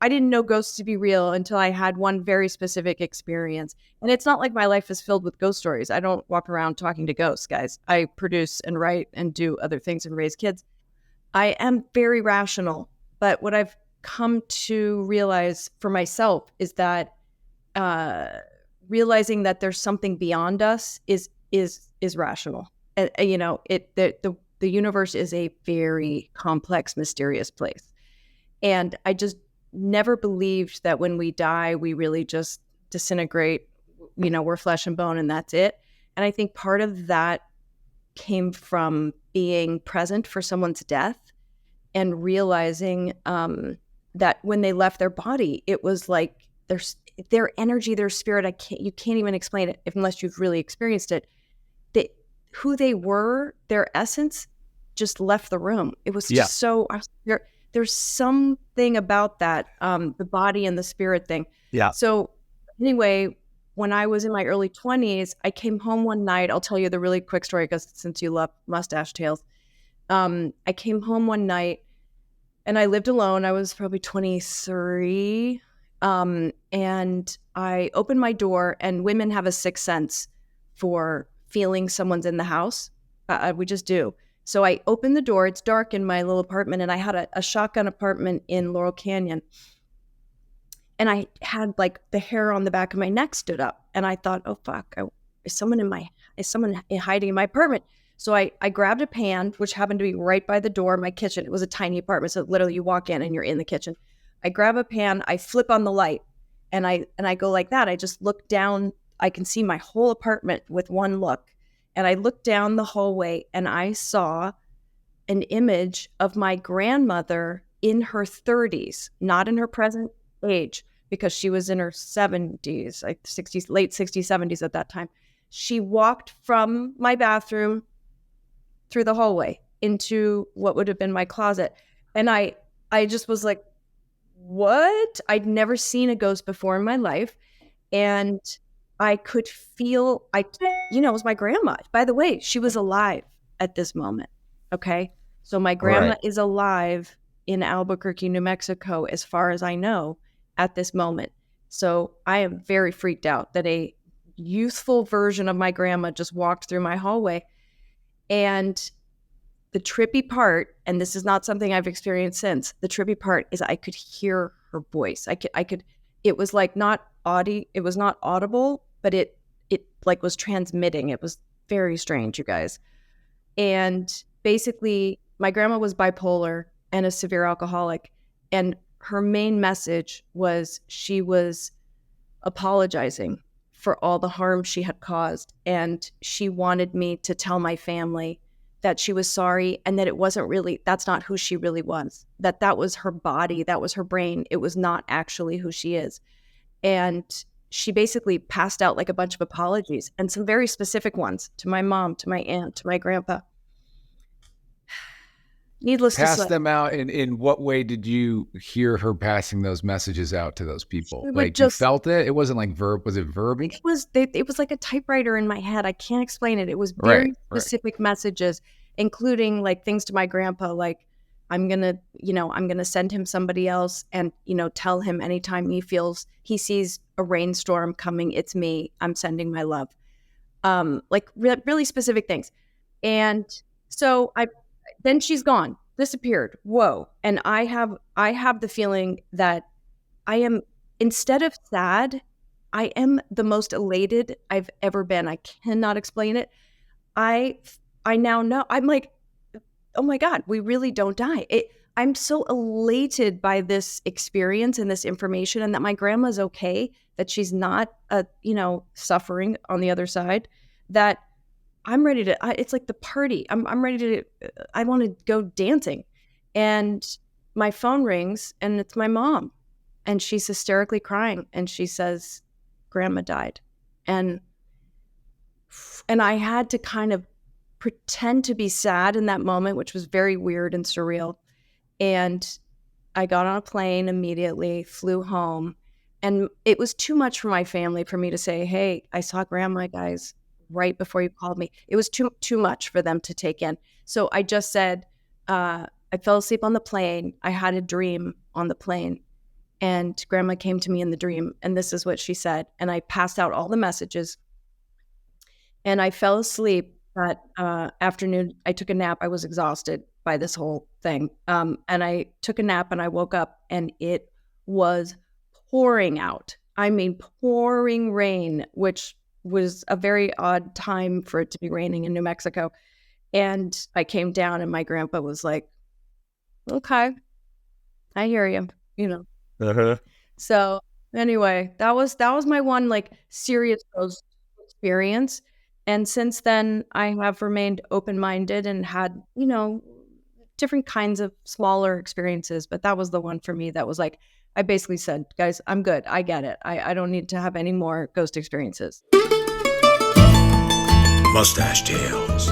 I didn't know ghosts to be real until I had one very specific experience. And it's not like my life is filled with ghost stories. I don't walk around talking to ghosts, guys. I produce and write and do other things and raise kids. I am very rational, but what I've come to realize for myself is that uh, realizing that there's something beyond us is rational. And the universe is a very complex, mysterious place, and I just never believed that when we die, we really just disintegrate. We're flesh and bone, and that's it. And I think part of that came from being present for someone's death and realizing that when they left their body, it was like their energy, their spirit. You can't even explain it unless you've really experienced it. Who they were, their essence, just left the room. It was just so. There's something about that, the body and the spirit thing. Yeah. So anyway, when I was in my early 20s, I came home one night. I'll tell you the really quick story because since you love mustache tales. I came home one night and I lived alone. I was probably 23. And I opened my door, and women have a sixth sense for feeling someone's in the house. We just do. So I opened the door. It's dark in my little apartment, and I had a shotgun apartment in Laurel Canyon. And I had like the hair on the back of my neck stood up, and I thought, oh fuck, is someone hiding in my apartment? So I grabbed a pan, which happened to be right by the door of my kitchen. It was a tiny apartment, so literally you walk in and you're in the kitchen. I grab a pan, I flip on the light, and I go like that. I just look down. I can see my whole apartment with one look. And I looked down the hallway and I saw an image of my grandmother in her 30s, not in her present age, because she was in her 70s, like 60s, late 60s, 70s at that time. She walked from my bathroom through the hallway into what would have been my closet. And I just was like, what? I'd never seen a ghost before in my life. And I could feel, it was my grandma. By the way, she was alive at this moment. Okay. So my grandma is alive in Albuquerque, New Mexico, as far as I know, at this moment. So I am very freaked out that a youthful version of my grandma just walked through my hallway. And the trippy part, and this is not something I've experienced since, the trippy part is I could hear her voice. It was like it was not audible, but it like was transmitting. It was very strange, you guys. And basically my grandma was bipolar and a severe alcoholic. And her main message was she was apologizing for all the harm she had caused. And she wanted me to tell my family that she was sorry and that that's not who she really was, that was her body, that was her brain. It was not actually who she is. And she basically passed out like a bunch of apologies and some very specific ones to my mom, to my aunt, to my grandpa. Needless to say. Pass them out. In what way did you hear her passing those messages out to those people? Like you felt it? It wasn't like was it verbiage? It was like a typewriter in my head. I can't explain it. It was very specific messages, including like things to my grandpa, like, I'm going to send him somebody else and, tell him anytime he sees a rainstorm coming, it's me, I'm sending my love. Like really specific things. And so then she's gone, disappeared. Whoa. And I have the feeling that I am, instead of sad, I am the most elated I've ever been. I cannot explain it. I now know, I'm like, oh my God, we really don't die. I'm so elated by this experience and this information, and that my grandma's okay, that she's not, suffering on the other side, that I'm ready to, it's like the party. I'm ready to, I want to go dancing. And my phone rings and it's my mom, and she's hysterically crying. And she says, Grandma died. And I had to kind of pretend to be sad in that moment, which was very weird and surreal. And I got on a plane immediately, flew home, and it was too much for my family for me to say, hey, I saw Grandma, guys, right before you called me. It was too much for them to take in. So I just said, I fell asleep on the plane. I had a dream on the plane. And grandma came to me in the dream, and this is what she said. And I passed out all the messages, and I fell asleep that afternoon. I took a nap. I was exhausted by this whole thing. And I took a nap, and I woke up, and it was pouring out. I mean, pouring rain, which was a very odd time for it to be raining in New Mexico. And I came down, and my grandpa was like, okay, I hear you, you know. Uh-huh. So anyway, that was my one like serious ghost experience. And since then, I have remained open-minded and had, you know, different kinds of smaller experiences. But that was the one for me that was like, I basically said, guys, I'm good. I get it. I don't need to have any more ghost experiences. Mustache Tales.